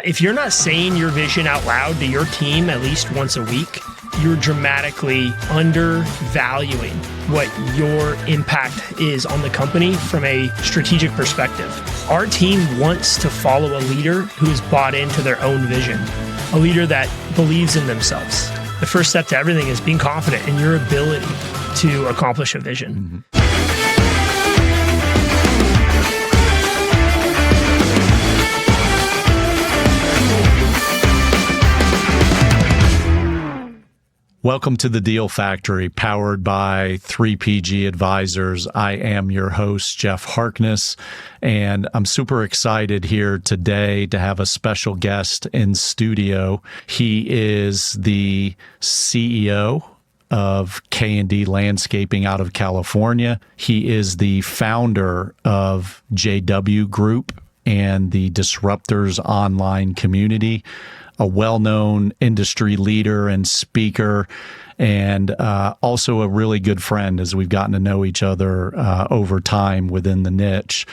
If you're not saying your vision out loud to your team at least once a week, you're dramatically undervaluing what your impact is on the company from a strategic perspective. Our team wants to follow a leader who is bought into their own vision, a leader that believes in themselves. The first step to everything is being confident in your ability to accomplish a vision. Mm-hmm. Welcome to the Deal Factory, powered by 3PG Advisors. I am your host, Jeff Harkness, and I'm super excited here today to have a special guest in studio. He is the CEO of K&D Landscaping out of California. He is the founder of JW Group and the Disruptors online community, a well-known industry leader and speaker, and also a really good friend as we've gotten to know each other over time within the niche.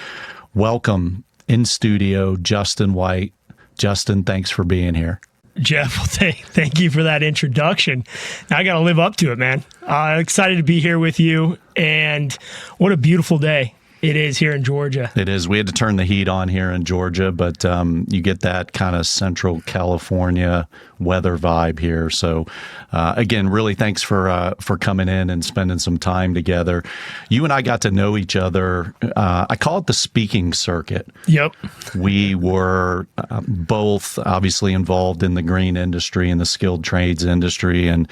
Welcome in studio, Justin White. Justin, thanks for being here. Jeff, thank you for that introduction. Now I got to live up to it, man. Excited to be here with you, and what a beautiful day it is here in Georgia. It is. We had to turn the heat on here in Georgia, but you get that kind of Central California weather vibe here. So again, really thanks for coming in and spending some time together. You and I got to know each other. I call it the speaking circuit. Yep. We were both obviously involved in the green industry and the skilled trades industry and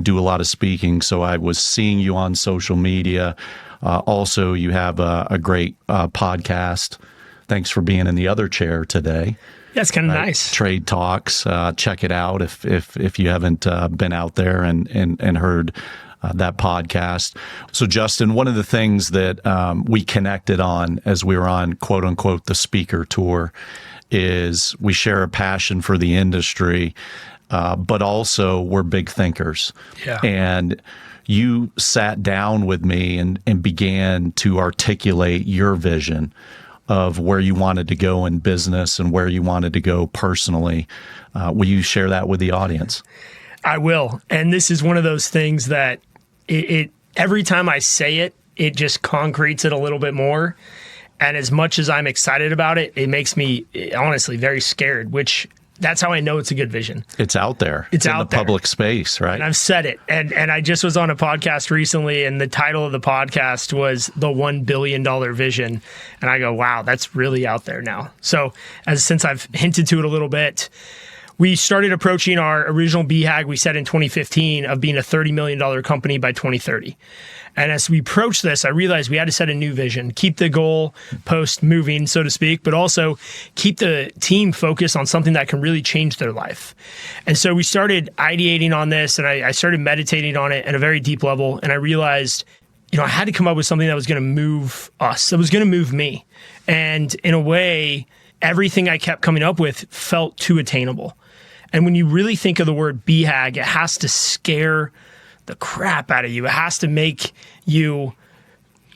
do a lot of speaking. So I was seeing you on social media. Also, you have a great podcast. Thanks for being in the other chair today. That's kind of nice. Trade Talks. Check it out if you haven't been out there and heard that podcast. So, Justin, one of the things that we connected on as we were on, quote unquote, the speaker tour is we share a passion for the industry, but also we're big thinkers. Yeah. And you sat down with me and began to articulate your vision of where you wanted to go in business and where you wanted to go personally. Will you share that with the audience? I will. And this is one of those things that it every time I say it, it just concretes it a little bit more. And as much as I'm excited about it, it makes me honestly very scared, which that's how I know it's a good vision. It's out there. It's in out the there. Public space, right? And I've said it. And I just was on a podcast recently, and the title of the podcast was The $1 Billion Vision. And I go, wow, that's really out there now. So since I've hinted to it a little bit, we started approaching our original BHAG we set in 2015 of being a $30 million company by 2030. And as we approached this, I realized we had to set a new vision, keep the goal post moving, so to speak, but also keep the team focused on something that can really change their life. And so we started ideating on this, and I started meditating on it at a very deep level. And I realized, I had to come up with something that was going to move us, that was going to move me. And in a way, everything I kept coming up with felt too attainable. And when you really think of the word BHAG, it has to scare the crap out of you. It has to make you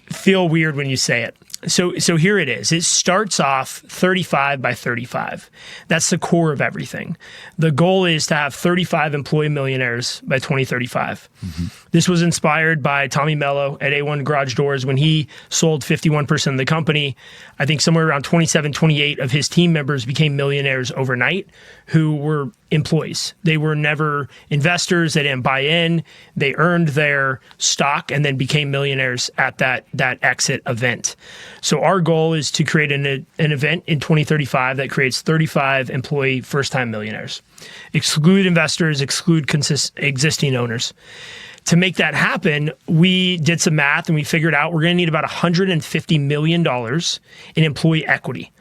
feel weird when you say it. So here it is. It starts off 35 by 35. That's the core of everything. The goal is to have 35 employee millionaires by 2035. Mm-hmm. This was inspired by Tommy Mello at A1 Garage Doors when he sold 51% of the company. I think somewhere around 27, 28 of his team members became millionaires overnight who were employees. They were never investors. They didn't buy in. They earned their stock and then became millionaires at that exit event. So our goal is to create an event in 2035 that creates 35 employee first-time millionaires. Exclude investors, exclude existing owners. To make that happen, we did some math and we figured out we're going to need about $150 million in employee equity.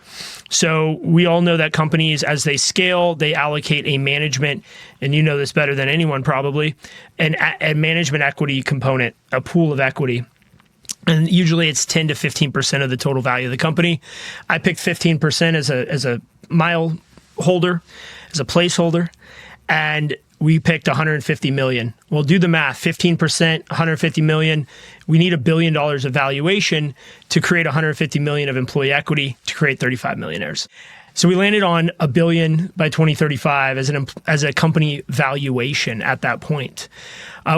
So we all know that companies, as they scale, they allocate a management, and you know this better than anyone probably, a management equity component, a pool of equity. And usually it's 10 to 15% of the total value of the company. I picked 15% as a mile holder, as a placeholder, and we picked 150 million. Well, do the math, 15%, 150 million. We need $1 billion of valuation to create 150 million of employee equity to create 35 millionaires. So we landed on $1 billion by 2035 as a company valuation at that point.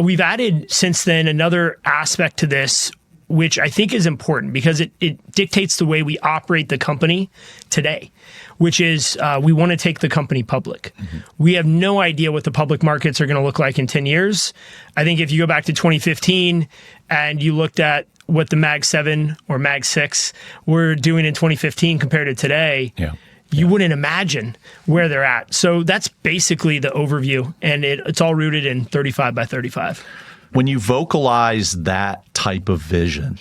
We've added since then another aspect to this, which I think is important because it dictates the way we operate the company today, which is we want to take the company public. Mm-hmm. We have no idea what the public markets are going to look like in 10 years. I think if you go back to 2015 and you looked at what the Mag 7 or Mag 6 were doing in 2015 compared to today, you wouldn't imagine where they're at. So that's basically the overview, and it's all rooted in 35 by 35. When you vocalize that type of vision,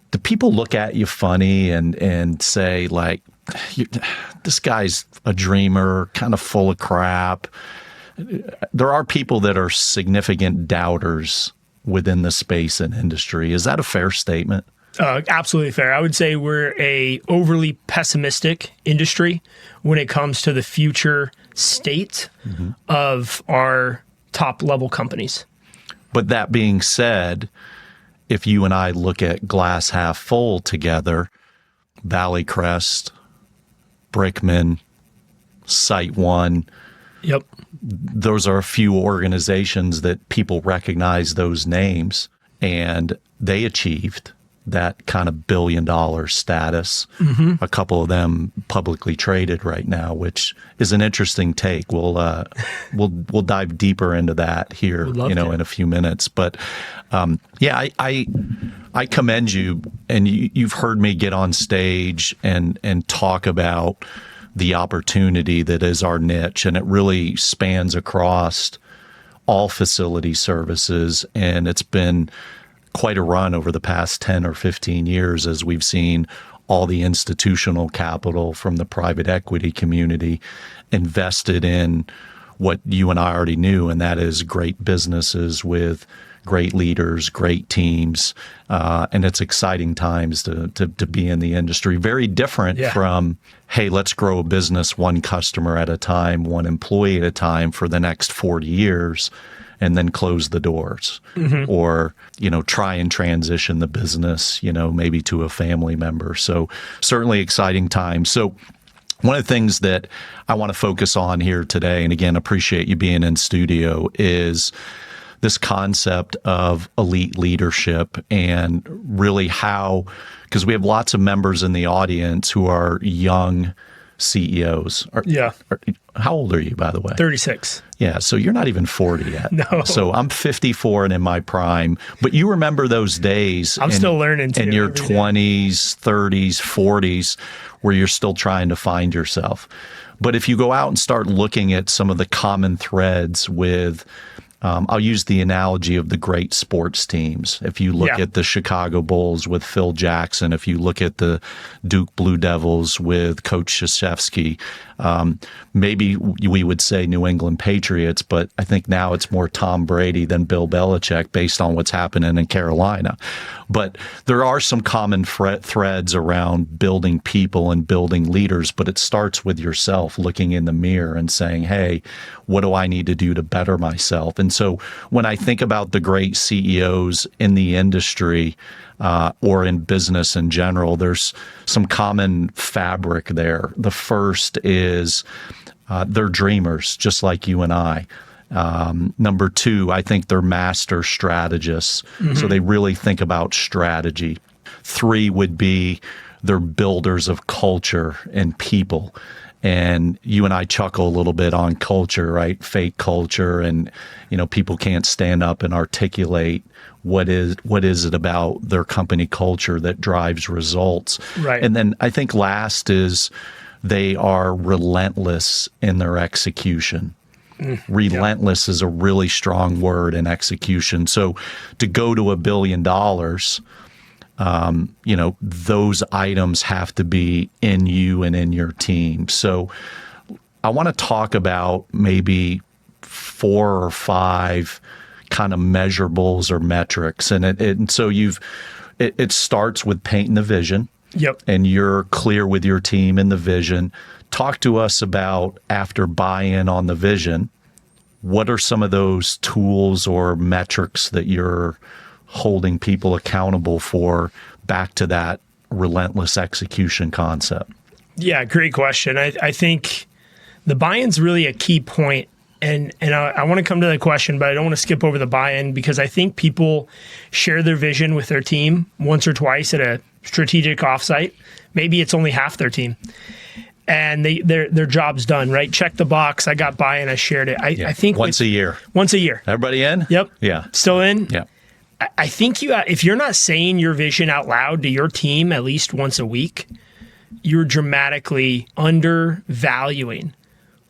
do people look at you funny and say, like, this guy's a dreamer, kind of full of crap? There are people that are significant doubters within the space and industry. Is that a fair statement? Absolutely fair. I would say we're a overly pessimistic industry when it comes to the future state of our top level companies. But that being said, if you and I look at glass half full together, Valley Crest, Brickman, Site One, those are a few organizations that people recognize those names, and they achieved that kind of $1 billion status. A couple of them publicly traded right now, which is an interesting take. We'll dive deeper into that here, in a few minutes. But I commend you, and you've heard me get on stage and talk about the opportunity that is our niche, and it really spans across all facility services, and it's been quite a run over the past 10 or 15 years as we've seen all the institutional capital from the private equity community invested in what you and I already knew, and that is great businesses with great leaders, great teams, and it's exciting times to be in the industry. Very different from, hey, let's grow a business one customer at a time, one employee at a time for the next 40 years. And then close the doors, or, try and transition the business, maybe to a family member. So certainly exciting times. So one of the things that I want to focus on here today, and again, appreciate you being in studio, is this concept of elite leadership and really how, because we have lots of members in the audience who are young CEOs. How old are you, by the way? 36. Yeah, so you're not even 40 yet. No. So I'm 54 and in my prime. But you remember those days. I'm still learning too. In your 20s, 30s, 40s, where you're still trying to find yourself. But if you go out and start looking at some of the common threads with, I'll use the analogy of the great sports teams. If you look at the Chicago Bulls with Phil Jackson, if you look at the Duke Blue Devils with Coach Krzyzewski, maybe we would say New England Patriots, but I think now it's more Tom Brady than Bill Belichick based on what's happening in Carolina. But there are some common threads around building people and building leaders, but it starts with yourself looking in the mirror and saying, hey, what do I need to do to better myself? And so when I think about the great CEOs in the industry or in business in general, there's some common fabric there. The first is they're dreamers, just like you and I. Number two, I think they're master strategists. So they really think about strategy. Three would be they're builders of culture and people. And you and I chuckle a little bit on culture, right? Fake culture. And, people can't stand up and articulate what is it about their company culture that drives results. Right. And then I think last is they are relentless in their execution. Relentless is a really strong word in execution. So to go to $1 billion, those items have to be in you and in your team. So I want to talk about maybe 4 or 5 kind of measurables or metrics. And so it starts with painting the vision. Yep. And you're clear with your team in the vision. Talk to us about, after buy-in on the vision, what are some of those tools or metrics that you're holding people accountable for back to that relentless execution concept? Yeah, great question. I think the buy-in's really a key point. And I want to come to the question, but I don't want to skip over the buy-in because I think people share their vision with their team once or twice at a strategic offsite. Maybe it's only half their team. And their job's done, right? Check the box. I got buy-in. I shared it. I think once a year. Once a year. Everybody in? Yep. Yeah. Still in? Yeah. I think if you're not saying your vision out loud to your team at least once a week, you're dramatically undervaluing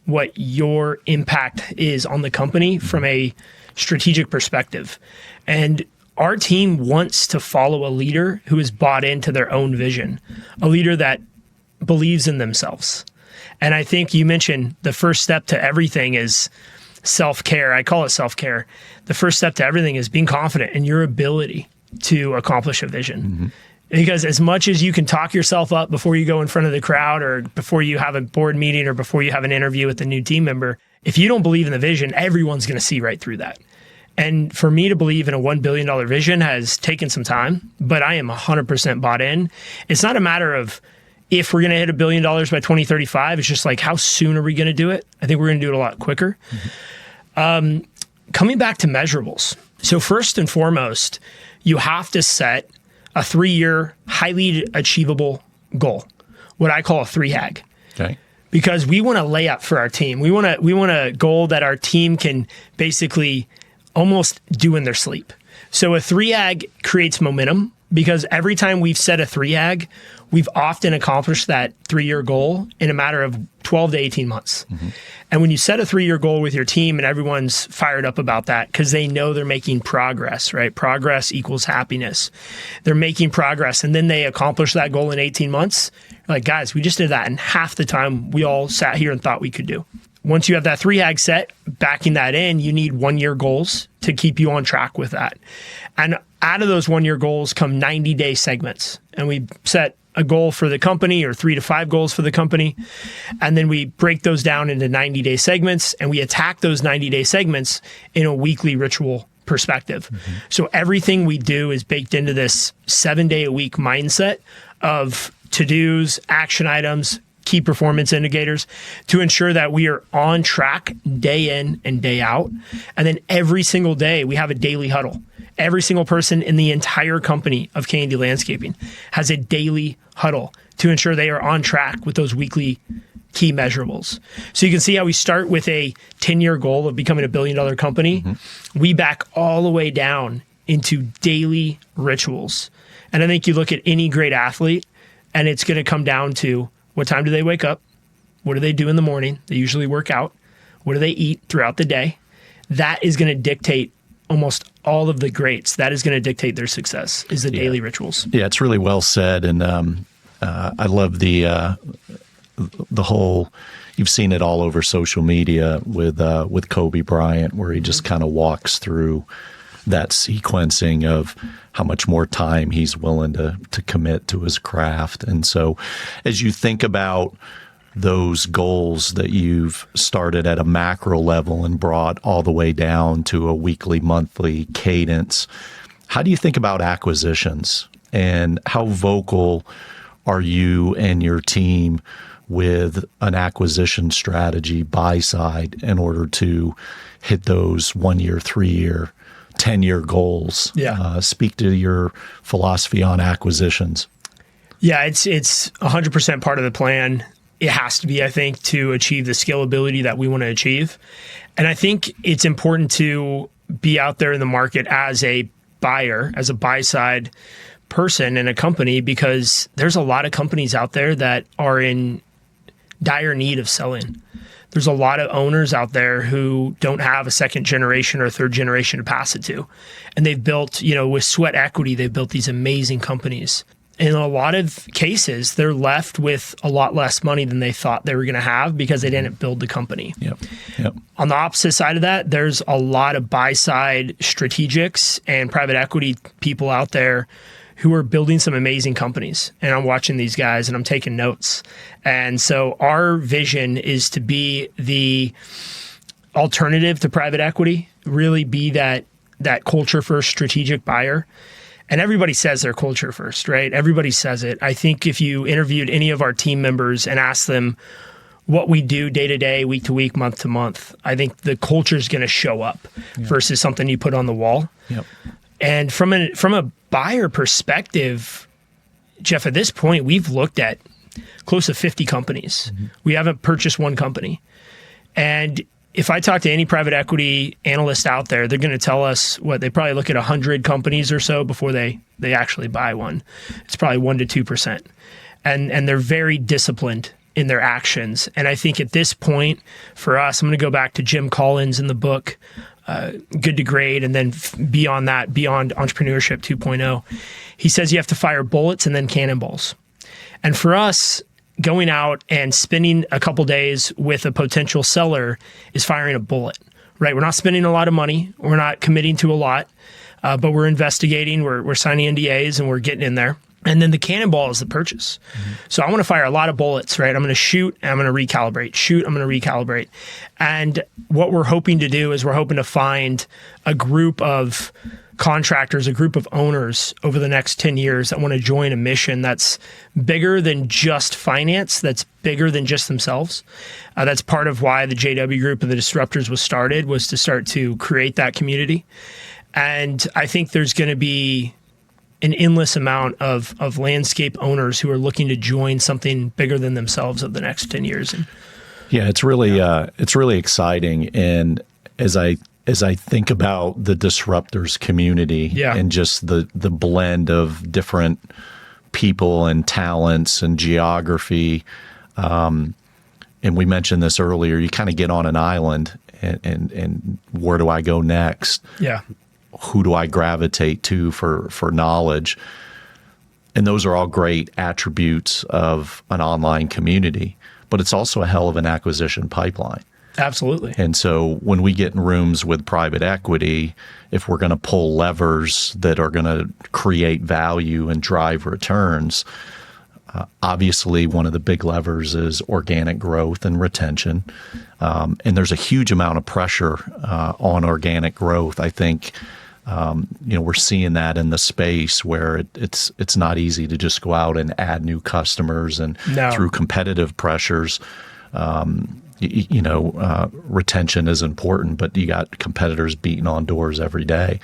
what your impact is on the company from a strategic perspective. And our team wants to follow a leader who is bought into their own vision, a leader that believes in themselves. And I think you mentioned the first step to everything is self-care. I call it self-care. The first step to everything is being confident in your ability to accomplish a vision. Mm-hmm. Because as much as you can talk yourself up before you go in front of the crowd or before you have a board meeting or before you have an interview with a new team member, if you don't believe in the vision, everyone's going to see right through that. And for me to believe in a $1 billion vision has taken some time, but I am 100% bought in. It's not a matter of if we're going to hit $1 billion by 2035. It's just like, how soon are we going to do it? I think we're going to do it a lot quicker. Mm-hmm. Coming back to measurables. So first and foremost, you have to set a 3-year, highly achievable goal, what I call a 3HAG. Okay. Because we want to lay up for our team. We want a goal that our team can basically almost do in their sleep. So a 3HAG creates momentum because every time we've set a 3HAG, we've often accomplished that 3-year goal in a matter of 12 to 18 months. Mm-hmm. And when you set a 3-year goal with your team and everyone's fired up about that because they know they're making progress, right? Progress equals happiness. They're making progress and then they accomplish that goal in 18 months. You're like, guys, we just did that in half the time we all sat here and thought we could do. Once you have that 3HAG set, backing that in, you need 1-year goals to keep you on track with that. And out of those 1-year goals come 90-day segments. And we set a goal for the company or 3 to 5 goals for the company. And then we break those down into 90-day segments and we attack those 90-day segments in a weekly ritual perspective. Mm-hmm. So everything we do is baked into this 7-day-a-week mindset of to-dos, action items, key performance indicators to ensure that we are on track day in and day out. And then every single day we have a daily huddle. Every single person in the entire company of K&D Landscaping has a daily huddle to ensure they are on track with those weekly key measurables. So you can see how we start with a 10-year goal of becoming $1 billion company. Mm-hmm. We back all the way down into daily rituals. And I think you look at any great athlete and it's going to come down to what time do they wake up? What do they do in the morning? They usually work out. What do they eat throughout the day? That is going to dictate almost all of the greats. That is going to dictate their success, is the daily rituals. Yeah, it's really well said. And I love the whole, you've seen it all over social media with Kobe Bryant, where he just kind of walks through that sequencing of how much more time he's willing to commit to his craft. And so as you think about those goals that you've started at a macro level and brought all the way down to a weekly, monthly cadence, how do you think about acquisitions and how vocal are you and your team with an acquisition strategy buy side in order to hit those 1-year, 3-year, 10-year goals? Yeah. Speak to your philosophy on acquisitions. Yeah, it's 100% part of the plan. It has to be, I think, to achieve the scalability that we want to achieve. And I think it's important to be out there in the market as a buyer, as a buy-side person in a company, because there's a lot of companies out there that are in dire need of selling. There's a lot of owners out there who don't have a second generation or third generation to pass it to. And they've built, with sweat equity, they've built these amazing companies. In a lot of cases, they're left with a lot less money than they thought they were going to have because they didn't build the company. Yep. On the opposite side of that, there's a lot of buy-side strategics and private equity people out there who are building some amazing companies. And I'm watching these guys and I'm taking notes. And so our vision is to be the alternative to private equity, really be that culture first strategic buyer. And everybody says their culture first, right? Everybody says it. I think if you interviewed any of our team members and asked them what we do day to day, week to week, month to month, I think the culture is going to show up versus something you put on the wall. Yep. And from a buyer perspective, Jeff, at this point, we've looked at close to 50 companies. We haven't purchased one company. And if I talk to any private equity analyst out there, they're going to tell us they probably look at 100 companies or so before they actually buy one. It's probably 1% to 2%. And they're very disciplined in their actions. And I think at this point for us, I'm going to go back to Jim Collins in the book, Good to Great, and then beyond that, Beyond Entrepreneurship 2.0. He says you have to fire bullets and then cannonballs. And for us, going out and spending a couple days with a potential seller is firing a bullet, right? We're not spending a lot of money. We're not committing to a lot, but we're investigating, we're signing NDAs, and we're getting in there. And then the cannonball is the purchase. So I want to fire a lot of bullets, right? I'm going to shoot and I'm going to recalibrate. Shoot, I'm going to recalibrate. And what we're hoping to do is we're hoping to find a group of contractors, a group of owners over the next 10 years that want to join a mission that's bigger than just finance, that's bigger than just themselves. That's part of why the JW Group of the Disruptors was started, was to start to create that community. And I think there's going to be an endless amount of landscape owners who are looking to join something bigger than themselves over the next 10 years. And, it's really exciting. And as I think about the Disruptors community and just the blend of different people and talents and geography, and we mentioned this earlier, you kind of get on an island and where do I go next? Yeah. Who do I gravitate to for knowledge? And those are all great attributes of an online community, but it's also a hell of an acquisition pipeline. Absolutely. And so when we get in rooms with private equity, if we're going to pull levers that are going to create value and drive returns, obviously one of the big levers is organic growth and retention. And there's a huge amount of pressure on organic growth. I think we're seeing that in the space where it's not easy to just go out and add new customers, and through competitive pressures, retention is important, but you got competitors beating on doors every day.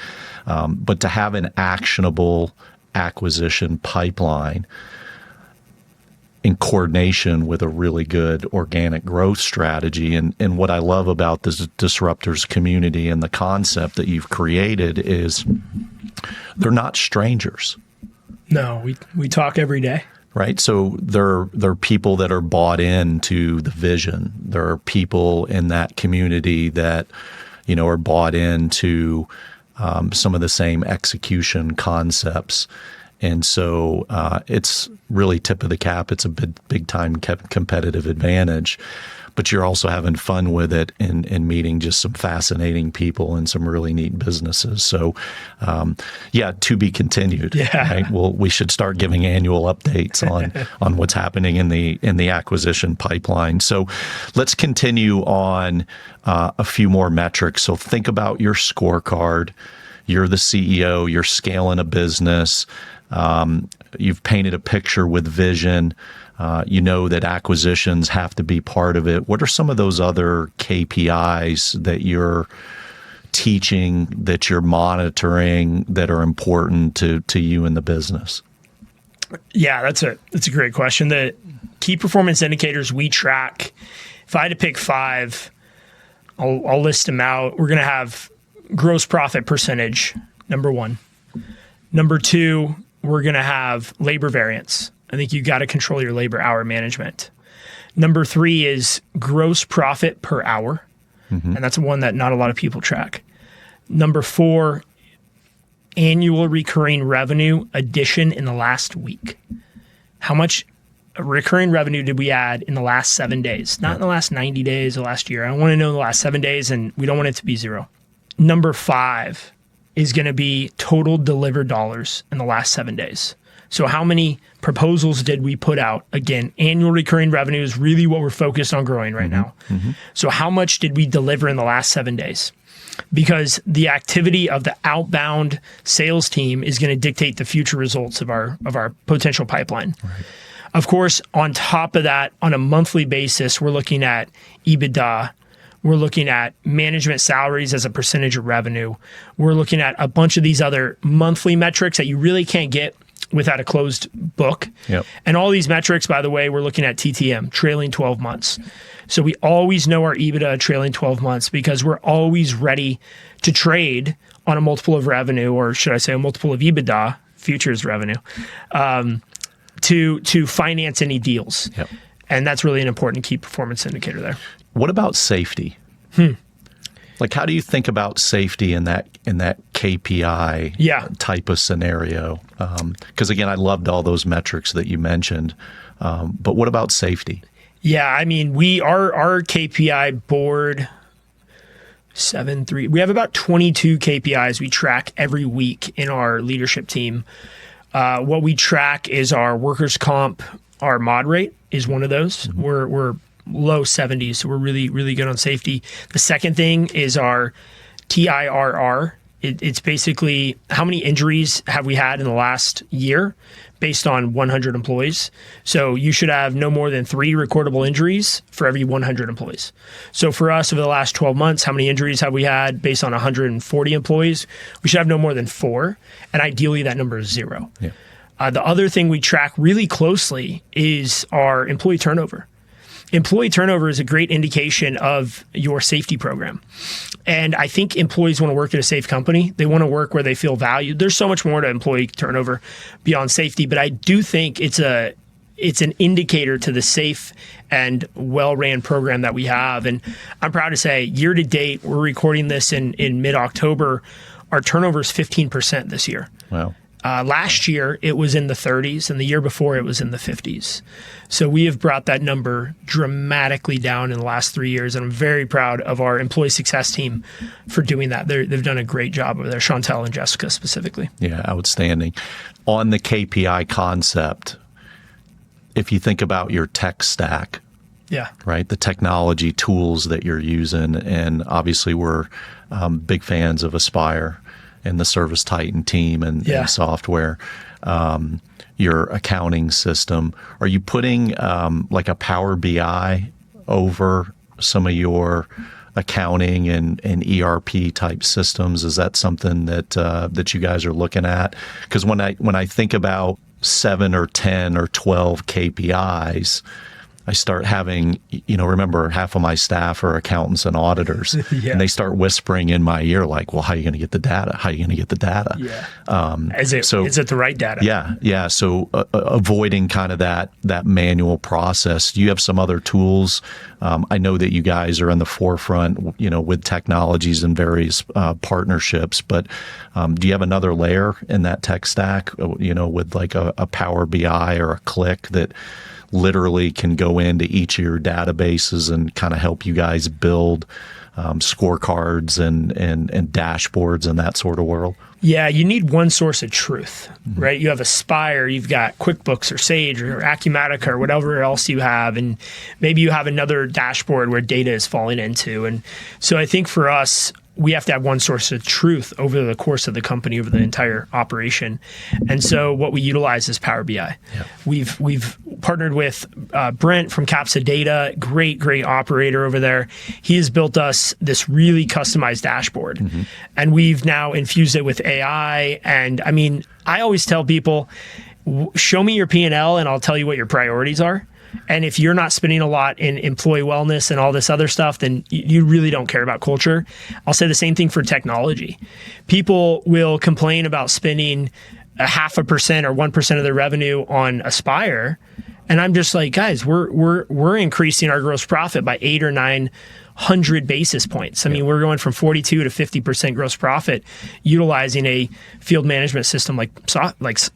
But to have an actionable acquisition pipeline in coordination with a really good organic growth strategy. And what I love about this Disruptors community and the concept that you've created is they're not strangers. No, we talk every day. Right. So there are people that are bought into the vision. There are people in that community that, are bought into some of the same execution concepts. And so it's really tip of the cap. It's a big time competitive advantage, but you're also having fun with it and meeting just some fascinating people and some really neat businesses. So to be continued. Yeah. Right? Well, we should start giving annual updates on what's happening in the acquisition pipeline. So let's continue on a few more metrics. So think about your scorecard. You're the CEO, you're scaling a business. You've painted a picture with vision. You know that acquisitions have to be part of it. What are some of those other KPIs that you're teaching, that you're monitoring, that are important to you in the business? Yeah, that's a great question. The key performance indicators we track, if I had to pick 5, I'll list them out. We're going to have gross profit percentage, number 1. Number 2, we're going to have labor variance. I think you got to control your labor hour management. Number 3 is gross profit per hour. And that's one that not a lot of people track. Number 4, annual recurring revenue addition in the last week. How much recurring revenue did we add in the last 7 days? Not in the last 90 days or last year. I want to know the last 7 days, and we don't want it to be 0. Number 5 is going to be total delivered dollars in the last 7 days. So how many proposals did we put out? Again, annual recurring revenue is really what we're focused on growing right now. So how much did we deliver in the last 7 days? Because the activity of the outbound sales team is going to dictate the future results of our potential pipeline. Right. Of course, on top of that, on a monthly basis, we're looking at EBITDA. We're looking at management salaries as a percentage of revenue. We're looking at a bunch of these other monthly metrics that you really can't get without a closed book. Yep. And all these metrics, by the way, we're looking at TTM, trailing 12 months. So we always know our EBITDA trailing 12 months because we're always ready to trade on a multiple of revenue, or should I say a multiple of EBITDA, futures revenue, to finance any deals. Yep. And that's really an important key performance indicator there. What about safety? Like, how do you think about safety in that KPI type of scenario? Because again, I loved all those metrics that you mentioned. But what about safety? Yeah, I mean, our KPI board 7-3. We have about 22 KPIs we track every week in our leadership team. What we track is our workers' comp. Our mod rate is one of those. We're low 70s, so we're really, really good on safety. The second thing is our TIRR. It's basically how many injuries have we had in the last year based on 100 employees. So you should have no more than 3 recordable injuries for every 100 employees. So for us, over the last 12 months, how many injuries have we had based on 140 employees? We should have no more than 4, and ideally that number is 0. Yeah. The other thing we track really closely is our employee turnover. Employee turnover is a great indication of your safety program. And I think employees want to work at a safe company. They want to work where they feel valued. There's so much more to employee turnover beyond safety, but I do think it's an indicator to the safe and well-ran program that we have. And I'm proud to say, year to date, we're recording this in mid-October, our turnover is 15% this year. Wow. Last year, it was in the 30s, and the year before, it was in the 50s. So we have brought that number dramatically down in the last 3 years, and I'm very proud of our employee success team for doing that. They've done a great job over there, Chantel and Jessica specifically. Yeah, outstanding. On the KPI concept, if you think about your tech stack, right, the technology tools that you're using, and obviously we're big fans of Aspire and the Service Titan team and software, your accounting system. Are you putting like a Power BI over some of your accounting and ERP type systems? Is that something that you guys are looking at? Because when I think about 7 or 10 or 12 KPIs, I start having, remember half of my staff are accountants and auditors, and they start whispering in my ear like, well, how are you going to get the data? How are you going to get the data? Yeah. Is it the right data? Yeah. So avoiding kind of that manual process. Do you have some other tools? I know that you guys are in the forefront, with technologies and various partnerships, but do you have another layer in that tech stack, with like a Power BI or a Click that literally can go into each of your databases and kind of help you guys build scorecards and dashboards and that sort of world? Yeah, you need one source of truth, right? You have Aspire, you've got QuickBooks or Sage or Acumatica or whatever else you have, and maybe you have another dashboard where data is falling into. And so I think for us, we have to have one source of truth over the course of the company, over the entire operation. And so what we utilize is Power BI. Yeah. We've partnered with Brent from Capsa Data, great operator over there. He has built us this really customized dashboard. And we've now infused it with AI. And I mean, I always tell people, show me your P&L and I'll tell you what your priorities are. And if you're not spending a lot in employee wellness and all this other stuff, then you really don't care about culture. I'll say the same thing for technology. People will complain about spending 0.5% or 1% of their revenue on Aspire. And I'm just like, guys, we're increasing our gross profit by 800 or 900 basis points. I mean, we're going from 42 to 50% gross profit utilizing a field management system like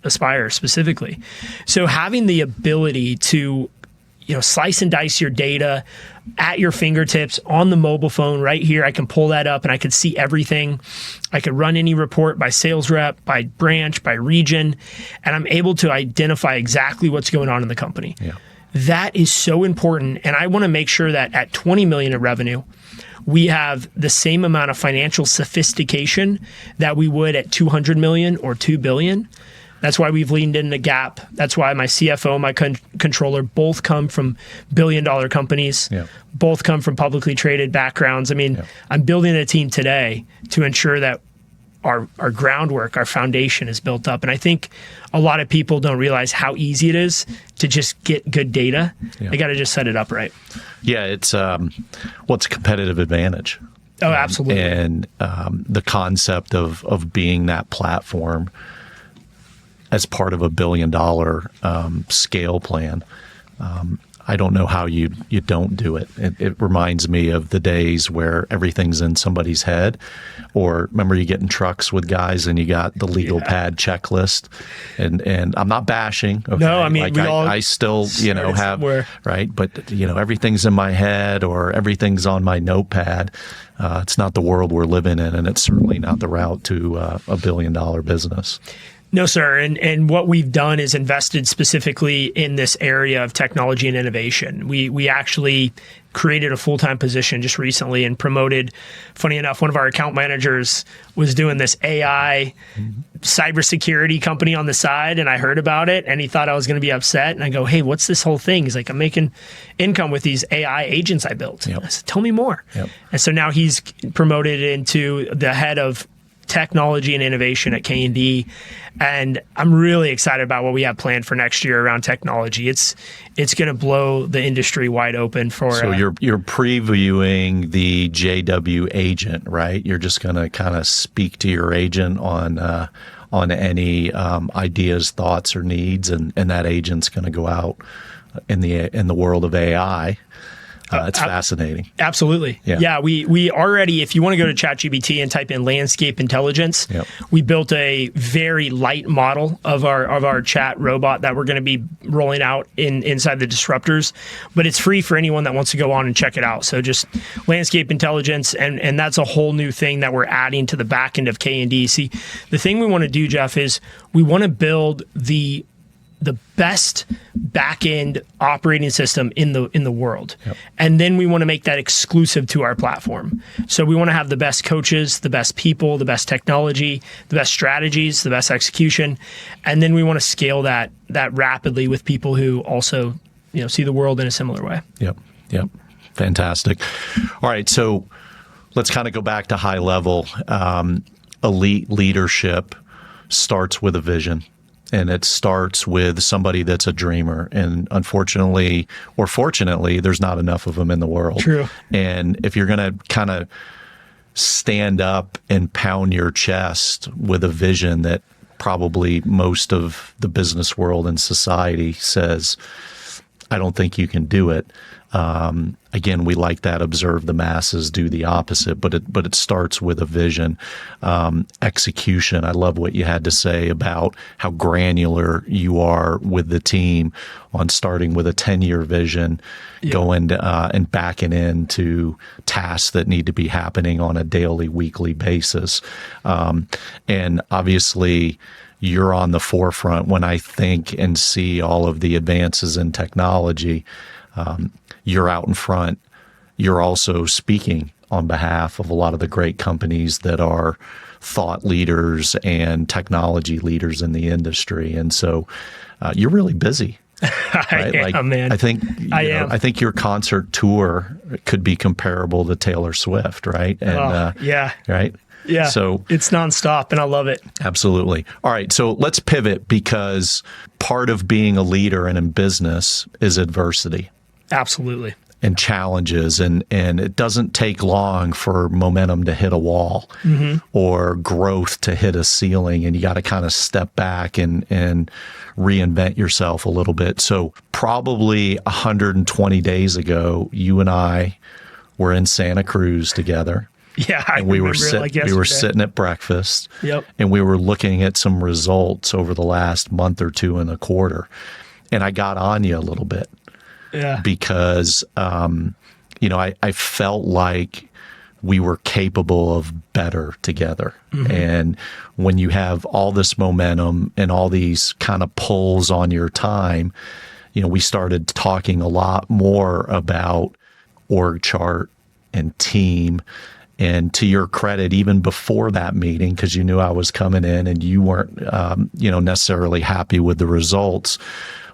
Aspire specifically. So having the ability to slice and dice your data at your fingertips on the mobile phone right here. I can pull that up and I could see everything. I could run any report by sales rep, by branch, by region, and I'm able to identify exactly what's going on in the company. Yeah. That is so important. And I want to make sure that at 20 million in revenue, we have the same amount of financial sophistication that we would at 200 million or 2 billion. That's why we've leaned into Gap. That's why my CFO, my controller, both come from billion-dollar companies. Yeah. Both come from publicly traded backgrounds. I mean, I'm building a team today to ensure that our groundwork, our foundation is built up. And I think a lot of people don't realize how easy it is to just get good data. Yeah. They got to just set it up right. Yeah, it's a competitive advantage. Oh, absolutely. And the concept of being that platform as part of a $1 billion scale plan. I don't know how you don't do it. It reminds me of the days where everything's in somebody's head. Or remember you get in trucks with guys and you got the legal pad checklist. And I'm not bashing. Okay? No, I mean, I still, have, somewhere. Right? But, everything's in my head or everything's on my notepad. It's not the world we're living in, and it's certainly not the route to a $1 billion business. No, sir. And what we've done is invested specifically in this area of technology and innovation. We actually created a full-time position just recently and promoted, funny enough, one of our account managers was doing this AI cybersecurity company on the side, and I heard about it, and he thought I was going to be upset. And I go, hey, what's this whole thing? He's like, I'm making income with these AI agents I built. Yep. I said, tell me more. Yep. And so now he's promoted into the head of technology and innovation at K&D, and I'm really excited about what we have planned for next year around technology. It's going to blow the industry wide open for. So you're previewing the JW agent, right? You're just going to kind of speak to your agent on any ideas, thoughts, or needs, and that agent's going to go out in the world of AI. It's fascinating. Absolutely. Yeah. We already, if you want to go to ChatGPT and type in landscape intelligence, we built a very light model of our chat robot that we're going to be rolling out inside the Disruptors, but it's free for anyone that wants to go on and check it out. So just landscape intelligence, and that's a whole new thing that we're adding to the back end of K&D. See, the thing we want to do, Jeff, is we want to build the best back-end operating system in the world. Yep. And then we want to make that exclusive to our platform. So we want to have the best coaches, the best people, the best technology, the best strategies, the best execution. And then we want to scale that rapidly with people who also, see the world in a similar way. Yep. Fantastic. All right. So let's kind of go back to high level. Elite leadership starts with a vision. And it starts with somebody that's a dreamer. And unfortunately, or fortunately, there's not enough of them in the world. True. And if you're going to kind of stand up and pound your chest with a vision that probably most of the business world and society says, I don't think you can do it. Again, we like that. Observe the masses, do the opposite. But it starts with a vision, execution. I love what you had to say about how granular you are with the team on starting with a 10-year vision, going and backing into tasks that need to be happening on a daily, weekly basis. And obviously, you're on the forefront when I think and see all of the advances in technology. You're out in front. You're also speaking on behalf of a lot of the great companies that are thought leaders and technology leaders in the industry. And so you're really busy. Right? I am, man. I think your concert tour could be comparable to Taylor Swift, right? And, right? Yeah, so it's nonstop, and I love it. Absolutely. All right, so let's pivot, because part of being a leader and in business is adversity. Absolutely. And challenges, and it doesn't take long for momentum to hit a wall or growth to hit a ceiling, and you got to kind of step back and reinvent yourself a little bit. So probably 120 days ago, you and I were in Santa Cruz together. Yeah, and we were sitting at breakfast. Yep. And we were looking at some results over the last month or two in the quarter. And I got on you a little bit. because, I felt like we were capable of better together. And when you have all this momentum and all these kind of pulls on your time, we started talking a lot more about org chart and team. And to your credit, even before that meeting, because you knew I was coming in and you weren't, necessarily happy with the results,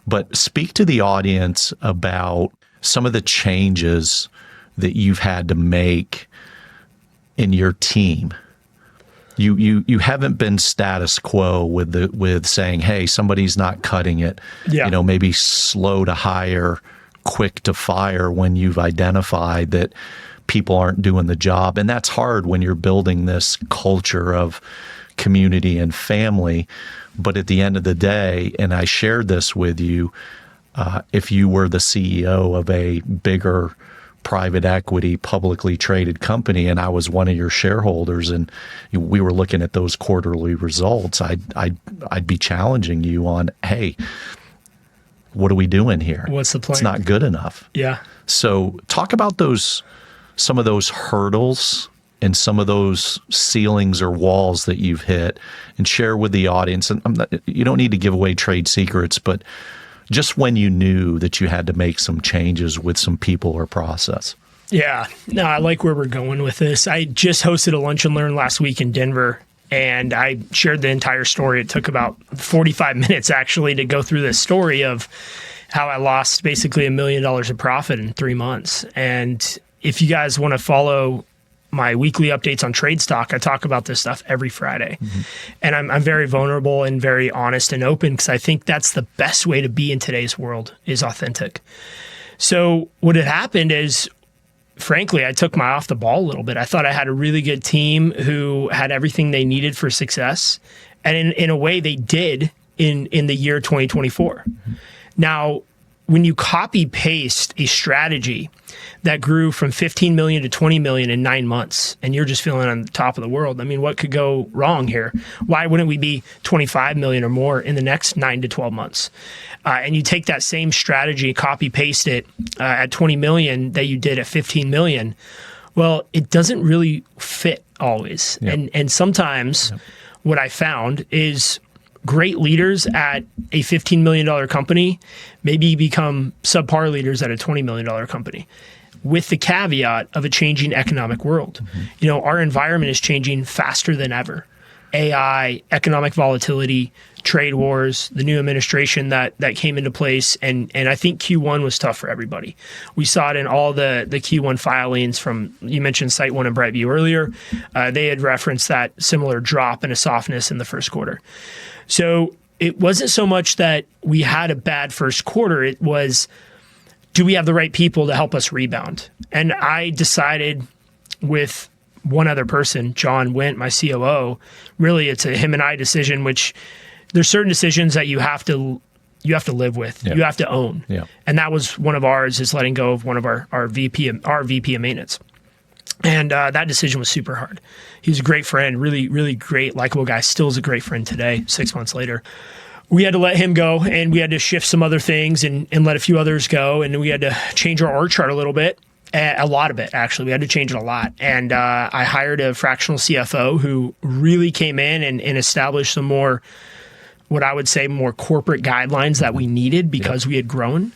but speak to the audience about some of the changes that you've had to make in your team. You haven't been status quo with saying, hey, somebody's not cutting it. Maybe slow to hire, quick to fire when you've identified that people aren't doing the job. And that's hard when you're building this culture of community and family. But at the end of the day, and I shared this with you, if you were the CEO of a bigger private equity, publicly traded company, and I was one of your shareholders, and we were looking at those quarterly results, I'd be challenging you on, hey, what are we doing here? What's the plan? It's not good enough. Yeah. So talk about some of those hurdles and some of those ceilings or walls that you've hit, and share with the audience. And you don't need to give away trade secrets, but just when you knew that you had to make some changes with some people or process. Yeah, no, I like where we're going with this. I just hosted a lunch and learn last week in Denver, and I shared the entire story. It took about 45 minutes actually to go through this story of how I lost basically $1 million of profit in 3 months. And if you guys want to follow my weekly updates on trade stock, I talk about this stuff every Friday. And I'm very vulnerable and very honest and open, because I think that's the best way to be in today's world, is authentic. So what had happened is, frankly, I took my eye off the ball a little bit. I thought I had a really good team who had everything they needed for success. And in a way they did in the year 2024. Now, when you copy paste a strategy that grew from 15 million to 20 million in 9 months, and you're just feeling on the top of the world, I mean, what could go wrong here? Why wouldn't we be 25 million or more in the next 9 to 12 months? And you take that same strategy, copy paste it at 20 million that you did at 15 million. Well, it doesn't really fit always. And sometimes what I found is great leaders at a $15 million company maybe become subpar leaders at a $20 million company, with the caveat of a changing economic world. Our environment is changing faster than ever. AI, economic volatility, trade wars, the new administration that came into place. And I think Q1 was tough for everybody. We saw it in all the Q1 filings from, you mentioned SiteOne and Brightview earlier. They had referenced that similar drop and a softness in the first quarter. So it wasn't so much that we had a bad first quarter. It was, do we have the right people to help us rebound? And I decided with one other person, John Wint, my COO, really it's a him and I decision, which there's certain decisions that you have to live with, you have to own. And that was one of ours, is letting go of one of our VP of maintenance. And that decision was super hard. He was a great friend, really, really great, likable guy, still is a great friend today, 6 months later. We had to let him go, and we had to shift some other things and let a few others go. And we had to change our org chart a little bit. A lot of it, actually. We had to change it a lot. And I hired a fractional CFO who really came in and established some more, what I would say, more corporate guidelines that we needed because we had grown.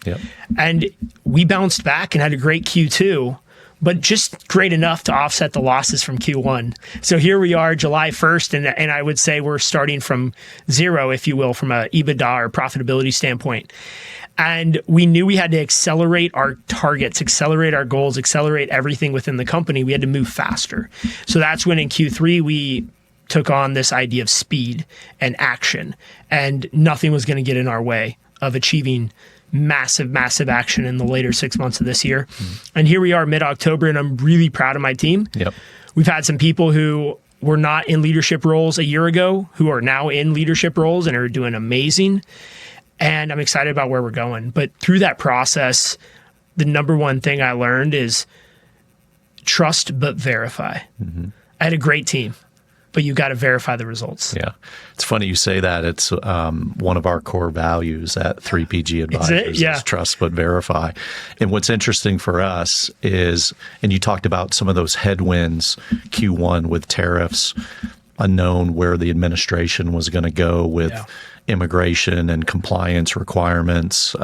And we bounced back and had a great Q2, but just great enough to offset the losses from Q1. So here we are, July 1st, and I would say we're starting from zero, if you will, from a EBITDA or profitability standpoint. And we knew we had to accelerate our targets, accelerate our goals, accelerate everything within the company. We had to move faster. So that's when in Q3 we took on this idea of speed and action, and nothing was going to get in our way of achieving massive, massive action in the later 6 months of this year. And here we are mid-October, and I'm really proud of my team. We've had some people who were not in leadership roles a year ago who are now in leadership roles and are doing amazing. And I'm excited about where we're going. But through that process, the number one thing I learned is trust but verify. I had a great team. but you got to verify the results. Yeah. It's funny you say that. It's one of our core values at 3PG Advisors is trust but verify. And what's interesting for us is, and you talked about some of those headwinds, Q1 with tariffs, unknown where the administration was going to go with immigration and compliance requirements,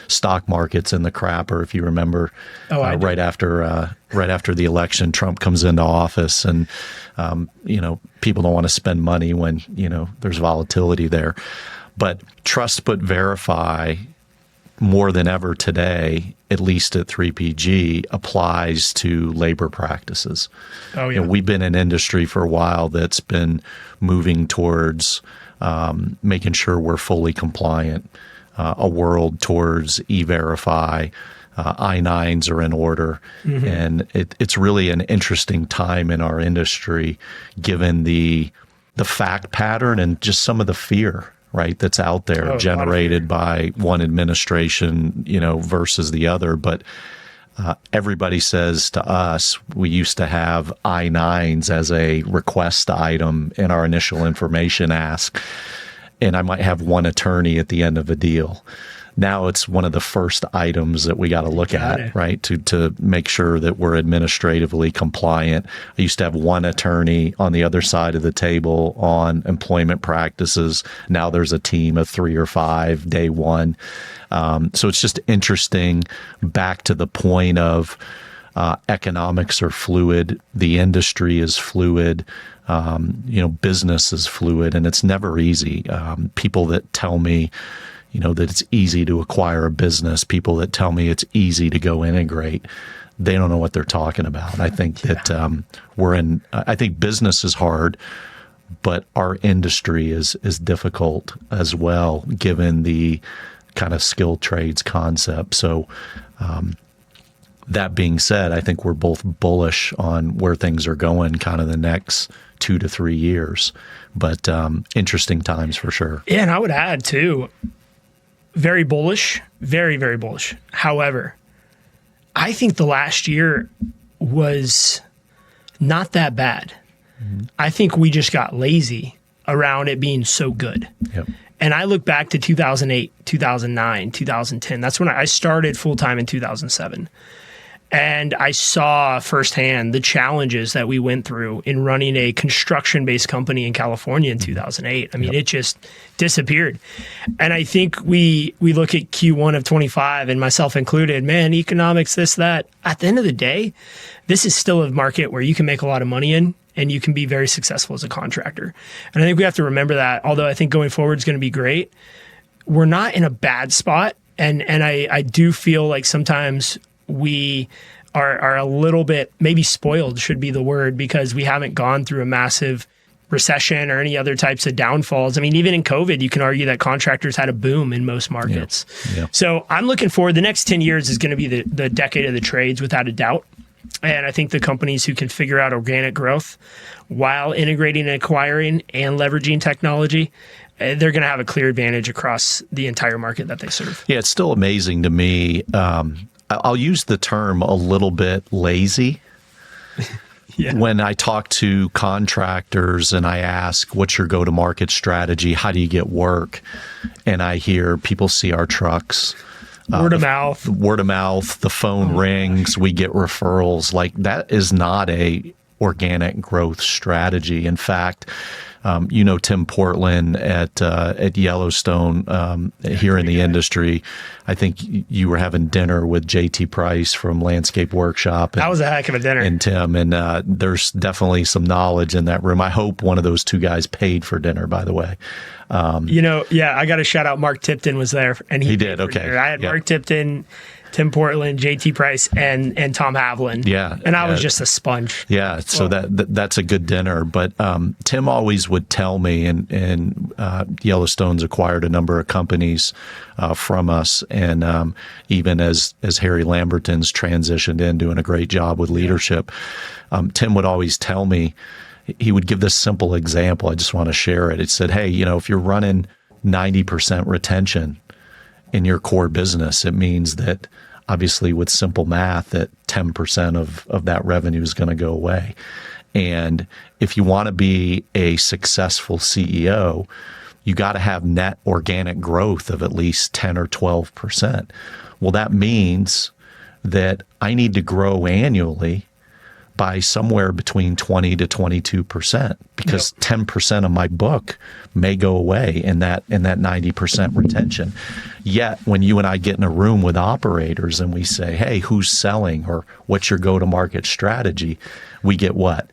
stock markets in the crapper, if you remember, right after the election, Trump comes into office, and people don't want to spend money when there's volatility there. But trust but verify, more than ever today, at least at 3PG, applies to labor practices. Oh, yeah. We've been in industry for a while that's been moving towards making sure we're fully compliant, a world towards E-Verify, I-9s are in order. Mm-hmm. And it's really an interesting time in our industry, given the fact pattern and just some of the fear, right, that's out there generated by one administration, versus the other. But everybody says to us, we used to have I-9s as a request item in our initial information ask, and I might have one attorney at the end of a deal. Now it's one of the first items that we got to look at, right, to make sure that we're administratively compliant. I used to have one attorney on the other side of the table on employment practices. Now there's a team of 3 or 5 day one. So it's just interesting, back to the point of economics are fluid, the industry is fluid, business is fluid, and it's never easy. People that tell me, that it's easy to acquire a business, people that tell me it's easy to go integrate, they don't know what they're talking about. I think that I think business is hard, but our industry is difficult as well, given the kind of skilled trades concept. So that being said, I think we're both bullish on where things are going kind of the next 2 to 3 years, but interesting times for sure. Yeah, and I would add too, very bullish, very, very bullish. However, I think the last year was not that bad. Mm-hmm. I think we just got lazy around it being so good. Yep. And I look back to 2008, 2009, 2010. That's when I started full-time in 2007. And I saw firsthand the challenges that we went through in running a construction-based company in California in 2008. I mean, It just disappeared. And I think we look at Q1 of 25, and myself included, man, economics, this, that. At the end of the day, this is still a market where you can make a lot of money in, and you can be very successful as a contractor. And I think we have to remember that, although I think going forward is going to be great, we're not in a bad spot. And I do feel like sometimes we are a little bit, maybe spoiled should be the word, because we haven't gone through a massive recession or any other types of downfalls. I mean, even in COVID, you can argue that contractors had a boom in most markets. Yeah. So I'm looking forward. The next 10 years is going to be the decade of the trades, without a doubt. And I think the companies who can figure out organic growth while integrating and acquiring and leveraging technology, they're going to have a clear advantage across the entire market that they serve. Yeah, it's still amazing to me. I'll use the term a little bit lazy. When I talk to contractors and I ask, what's your go-to-market strategy? How do you get work? And I hear people see our trucks. Word of mouth, the phone rings, we get referrals. Like, that is not a organic growth strategy. In fact, Tim Portland at Yellowstone here in the industry. I think you were having dinner with JT Price from Landscape Workshop. That was a heck of a dinner. And Tim, and there's definitely some knowledge in that room. I hope one of those two guys paid for dinner, by the way. I got to shout out Mark Tipton was there, and he did. Okay, dinner. I had Mark Tipton, Tim Portland, JT Price, and Tom Havlin. Yeah. And I was just a sponge. Yeah. So that's a good dinner. But Tim always would tell me, and Yellowstone's acquired a number of companies from us. And even as Harry Lamberton's transitioned in, doing a great job with leadership, Tim would always tell me, he would give this simple example. I just want to share it. It said, hey, if you're running 90% retention in your core business, it means that obviously with simple math that 10% of that revenue is going to go away. And if you want to be a successful CEO, you got to have net organic growth of at least 10 or 12%. Well, that means that I need to grow annually by somewhere between 20 to 22%, because 10% of my book may go away in that 90% retention. Yet when you and I get in a room with operators and we say, hey, who's selling, or what's your go-to-market strategy? We get what?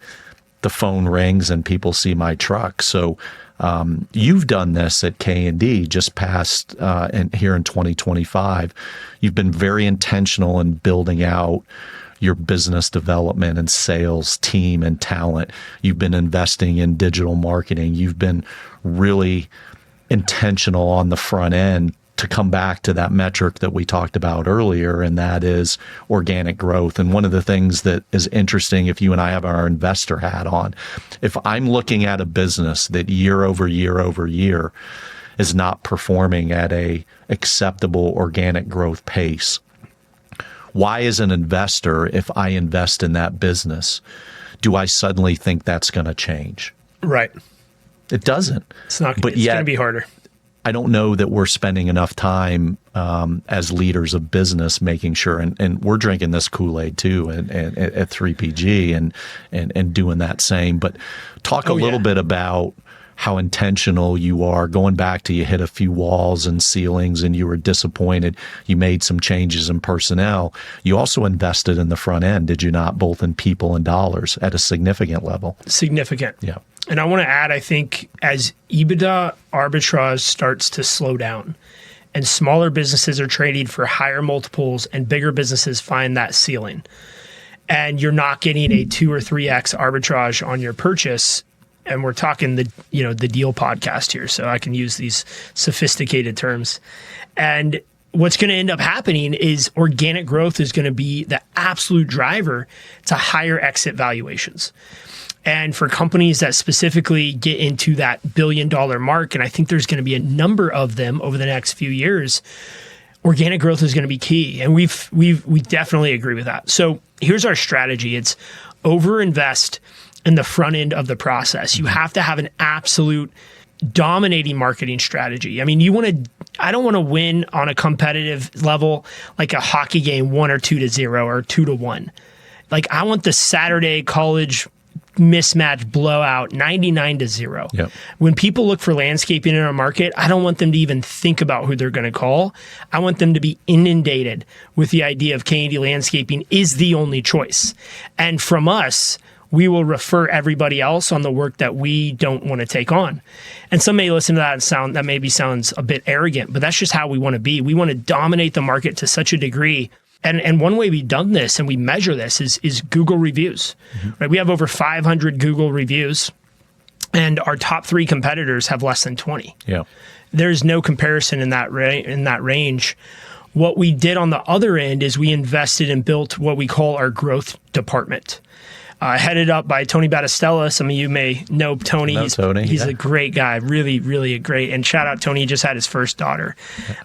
The phone rings and people see my truck. So you've done this at K&D just past here in 2025. You've been very intentional in building out your business development and sales team and talent. You've been investing in digital marketing. You've been really intentional on the front end to come back to that metric that we talked about earlier, and that is organic growth. And one of the things that is interesting, if you and I have our investor hat on, if I'm looking at a business that year over year is not performing at a acceptable organic growth pace, why, as an investor, if I invest in that business, do I suddenly think that's going to change? Right. It doesn't. It's not. But it's going to be harder. I don't know that we're spending enough time as leaders of business making sure, and we're drinking this Kool-Aid too, and at 3PG and doing that same. But talk a little bit about how intentional you are. Going back to, you hit a few walls and ceilings and you were disappointed. You made some changes in personnel. You also invested in the front end, did you not? Both in people and dollars at a significant level. Significant. Yeah. And I want to add, I think as EBITDA arbitrage starts to slow down and smaller businesses are trading for higher multiples and bigger businesses find that ceiling, and you're not getting a 2 or 3x arbitrage on your purchase, and we're talking the deal podcast here, so I can use these sophisticated terms. And what's going to end up happening is organic growth is going to be the absolute driver to higher exit valuations. And for companies that specifically get into that $1 billion mark, and I think there's going to be a number of them over the next few years, organic growth is going to be key. And we definitely agree with that. So here's our strategy. It's overinvest in the front end of the process. You have to have an absolute dominating marketing strategy. I mean, I don't want to win on a competitive level like a hockey game 1 or 2-0 or 2-1. Like, I want the Saturday college mismatch blowout 99-0. Yep. When people look for landscaping in our market, I don't want them to even think about who they're going to call. I want them to be inundated with the idea of K&D Landscaping is the only choice. And from us, we will refer everybody else on the work that we don't want to take on. And some may listen to that and that maybe sounds a bit arrogant, but that's just how we want to be. We want to dominate the market to such a degree. And one way we've done this and we measure this is Google reviews. Mm-hmm. Right? We have over 500 Google reviews, and our top 3 competitors have less than 20. Yeah. There's no comparison in that range. What we did on the other end is we invested and built what we call our growth department. Headed up by Tony Battistella. Some of you may know Tony. He's a great guy, really, really great. And shout out Tony, he just had his first daughter,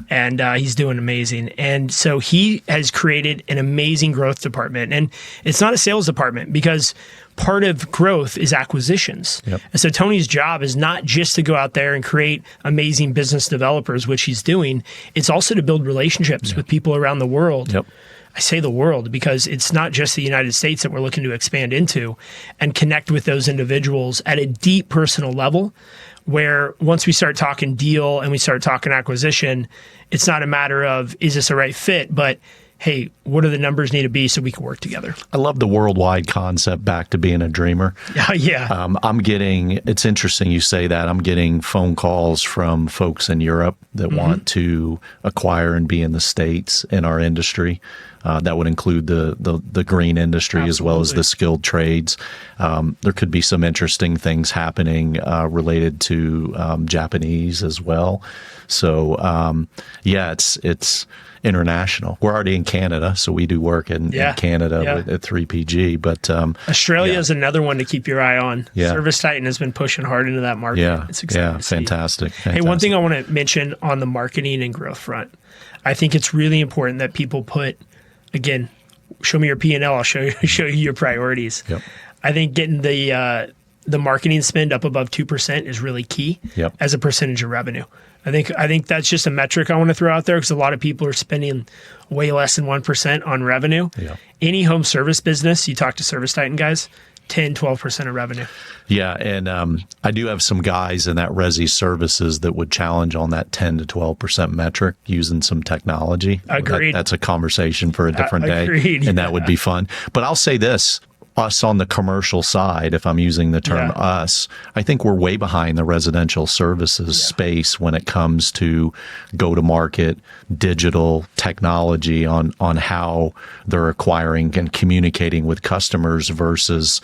and he's doing amazing. And so he has created an amazing growth department. And it's not a sales department, because part of growth is acquisitions. Yep. And so Tony's job is not just to go out there and create amazing business developers, which he's doing. It's also to build relationships with people around the world. Yep. I say the world because it's not just the United States that we're looking to expand into, and connect with those individuals at a deep personal level, where once we start talking deal and we start talking acquisition, it's not a matter of, is this a right fit, but hey, what do the numbers need to be so we can work together? I love the worldwide concept, back to being a dreamer. Yeah. It's interesting you say that. I'm getting phone calls from folks in Europe that want to acquire and be in the States in our industry. That would include the green industry. Absolutely. As well as the skilled trades. There could be some interesting things happening related to Japanese as well. So it's international. We're already in Canada, so we do work in Canada at 3PG. But Australia is another one to keep your eye on. Yeah. Service Titan has been pushing hard into that market. Yeah, it's exciting. Yeah, fantastic. Hey, one thing I want to mention on the marketing and growth front, I think it's really important that people put, again, show me your P&L, I'll show you your priorities. Yep. I think getting the marketing spend up above 2% is really key as a percentage of revenue. I think that's just a metric I want to throw out there because a lot of people are spending way less than 1% on revenue. Yeah. Any home service business, you talk to Service Titan guys, 10, 12% of revenue. Yeah. And I do have some guys in that resi services that would challenge on that 10 to 12% metric using some technology. Agreed. That's a conversation for a different day. Agreed. And that would be fun. But I'll say this. Us on the commercial side, if I'm using the term us, I think we're way behind the residential services space when it comes to go-to-market, digital technology on how they're acquiring and communicating with customers versus,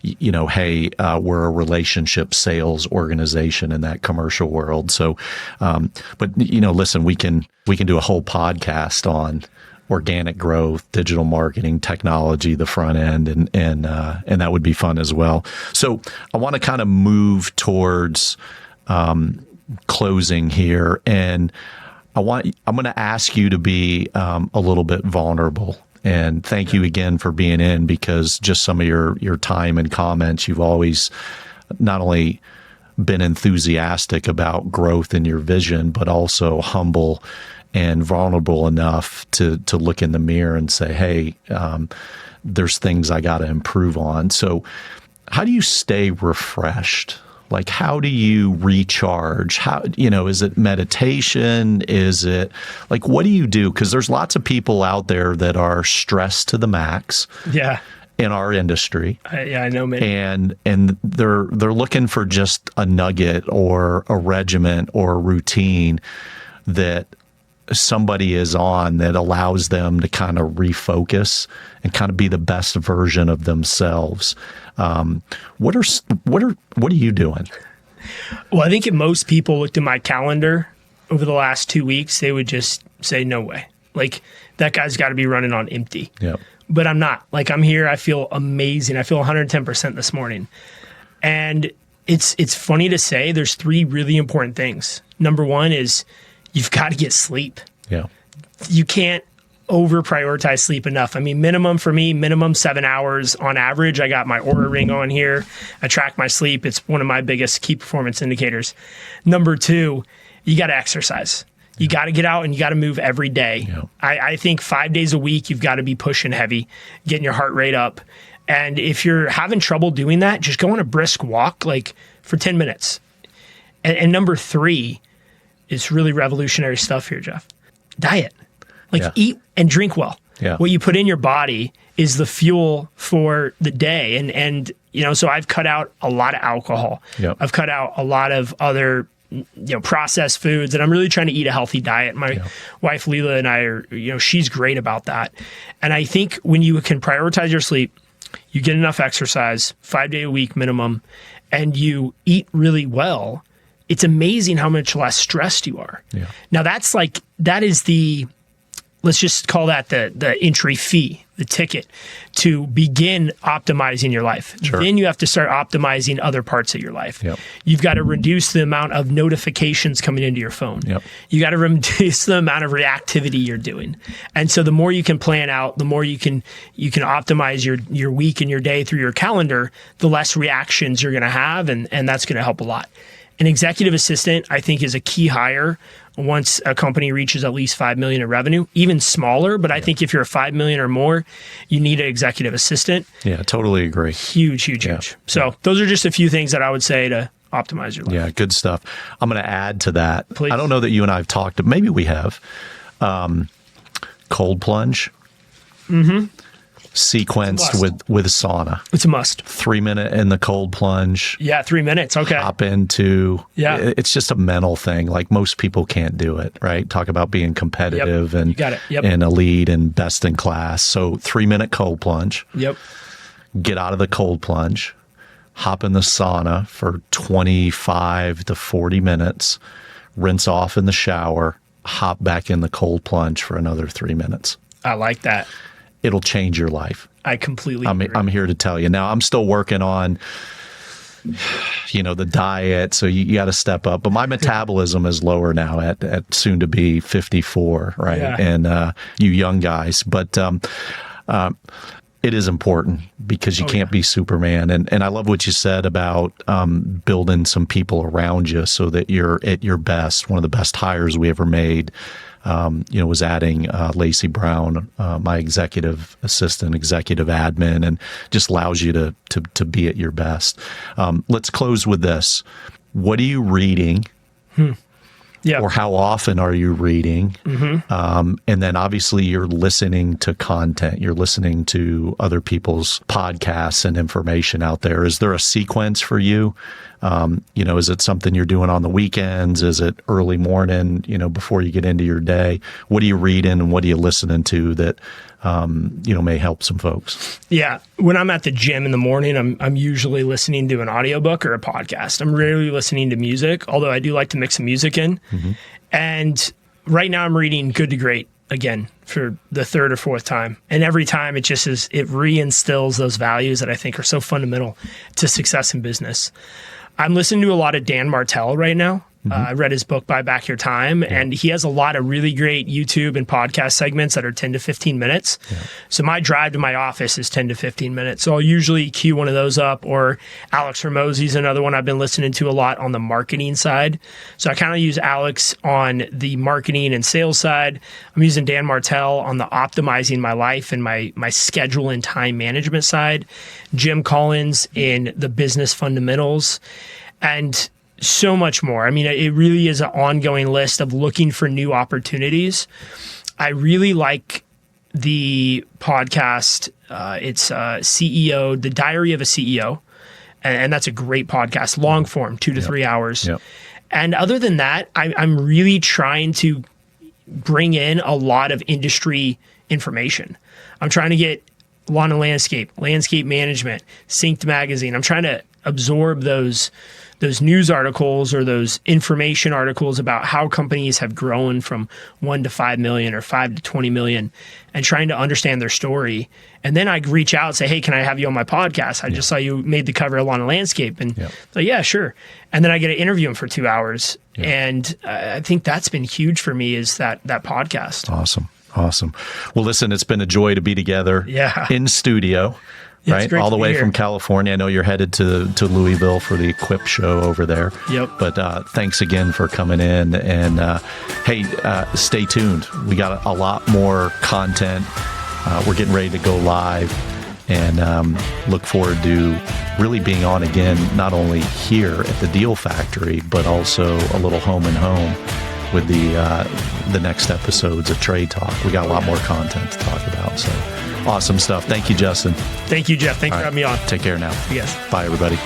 hey, we're a relationship sales organization in that commercial world. So, but listen, we can do a whole podcast on organic growth, digital marketing, technology, the front end, and that would be fun as well. So I want to kind of move towards closing here, and I'm going to ask you to be a little bit vulnerable. And thank you again for being in, because just some of your time and comments, you've always not only been enthusiastic about growth in your vision, but also humble and vulnerable enough to look in the mirror and say, hey, there's things I got to improve on. So how do you stay refreshed? Like, how do you recharge? How, is it meditation? Is it like, what do you do? Because there's lots of people out there that are stressed to the max. Yeah. In our industry. I know many. And they're looking for just a nugget or a regiment or a routine that somebody is on that allows them to kind of refocus and kind of be the best version of themselves. What are you doing? Well, I think if most people looked at my calendar over the last 2 weeks, they would just say, no way. Like, that guy's got to be running on empty. Yeah. But I'm not. Like, I'm here. I feel amazing. I feel 110% this morning. And it's funny to say there's 3 really important things. Number 1 is you've got to get sleep. Yeah. You can't over prioritize sleep enough. I mean, minimum 7 hours on average. I got my Oura ring on here. I track my sleep. It's one of my biggest key performance indicators. Number 2, you got to exercise. You got to get out and you got to move every day. Yeah. I think 5 days a week, you've got to be pushing heavy, getting your heart rate up. And if you're having trouble doing that, just go on a brisk walk, like for 10 minutes. And number 3, it's really revolutionary stuff here, Jeff. Diet. Like, eat and drink well. Yeah. What you put in your body is the fuel for the day. And so I've cut out a lot of alcohol. Yep. I've cut out a lot of other processed foods, and I'm really trying to eat a healthy diet. My wife, Leela, and I are, she's great about that. And I think when you can prioritize your sleep, you get enough exercise, 5 day a week minimum, and you eat really well, it's amazing how much less stressed you are. Yeah. Now that is the, let's just call that the entry fee, the ticket to begin optimizing your life. Sure. Then you have to start optimizing other parts of your life. Yep. You've got to reduce the amount of notifications coming into your phone. Yep. You got to reduce the amount of reactivity you're doing. And so the more you can plan out, the more you can optimize your week and your day through your calendar, the less reactions you're going to have, and that's going to help a lot. An executive assistant, I think, is a key hire once a company reaches at least $5 million in revenue, even smaller. But I think if you're $5 million or more, you need an executive assistant. Yeah, totally agree. Huge. So those are just a few things that I would say to optimize your life. Yeah, good stuff. I'm going to add to that. Please. I don't know that you and I have talked, maybe we have. Cold plunge. Mm-hmm. Sequenced with sauna. It's a must. 3 minute in the cold plunge. Yeah, 3 minutes. Okay. Hop into. Yeah. It's just a mental thing. Like, most people can't do it, right? Talk about being competitive and, you got it. Yep. And elite and best in class. So 3 minute cold plunge. Yep. Get out of the cold plunge. Hop in the sauna for 25 to 40 minutes. Rinse off in the shower. Hop back in the cold plunge for another 3 minutes. I like that. It'll change your life. I completely agree. I'm here to tell you. Now, I'm still working on, the diet, so you got to step up. But my metabolism is lower now at soon to be 54, right? Yeah. And you young guys. But it is important because you can't be Superman. And I love what you said about building some people around you so that you're at your best. One of the best hires we ever made, was adding Lacey Brown, my executive assistant, executive admin, and just allows you to be at your best. Let's close with this. What are you reading? Yeah. Or how often are you reading? And then obviously you're listening to content. You're listening to other people's podcasts and information out there. Is there a sequence for you? Is it something you're doing on the weekends? Is it early morning, before you get into your day? What are you reading and what are you listening to that, may help some folks? Yeah. When I'm at the gym in the morning, I'm usually listening to an audiobook or a podcast. I'm rarely listening to music, although I do like to mix some music in. And right now I'm reading Good to Great again for the third or fourth time. And every time it reinstills those values that I think are so fundamental to success in business. I'm listening to a lot of Dan Martell right now. I read his book, Buy Back Your Time, and he has a lot of really great YouTube and podcast segments that are 10 to 15 minutes. So my drive to my office is 10 to 15 minutes. So I'll usually queue one of those up, or Alex Hormozy's another one I've been listening to a lot on the marketing side. So I kind of use Alex on the marketing and sales side. I'm using Dan Martell on the optimizing my life and my schedule and time management side. Jim Collins in the business fundamentals, and so much more. I mean, it really is an ongoing list of looking for new opportunities. I really like the podcast. It's CEO, The Diary of a CEO. And that's a great podcast, long form, 2 to 3 hours. And other than that, I'm really trying to bring in a lot of industry information. I'm trying to get lawn and landscape management, Synced magazine. I'm trying to absorb those news articles or those information articles about how companies have grown from 1 to 5 million or 5 to 20 million, and trying to understand their story. And then I reach out and say, hey, can I have you on my podcast? I just saw you made the cover of Lawn and Landscape. And so, yeah, sure. And then I get to interview him for 2 hours. And I think that's been huge for me, is that podcast. Awesome. Well, listen, it's been a joy to be together in studio. Right, all the way from California. I know you're headed to Louisville for the Equip show over there. But thanks again for coming in. And hey, stay tuned. We got a lot more content. We're getting ready to go live, and look forward to really being on again, not only here at the Deal Factory, but also a little home and home with the next episodes of Trade Talk. We got a lot more content to talk about. So awesome stuff. Thank you, Justin. Thank you, Jeff. Thanks for having me on. Take care now. Yes. Bye, everybody.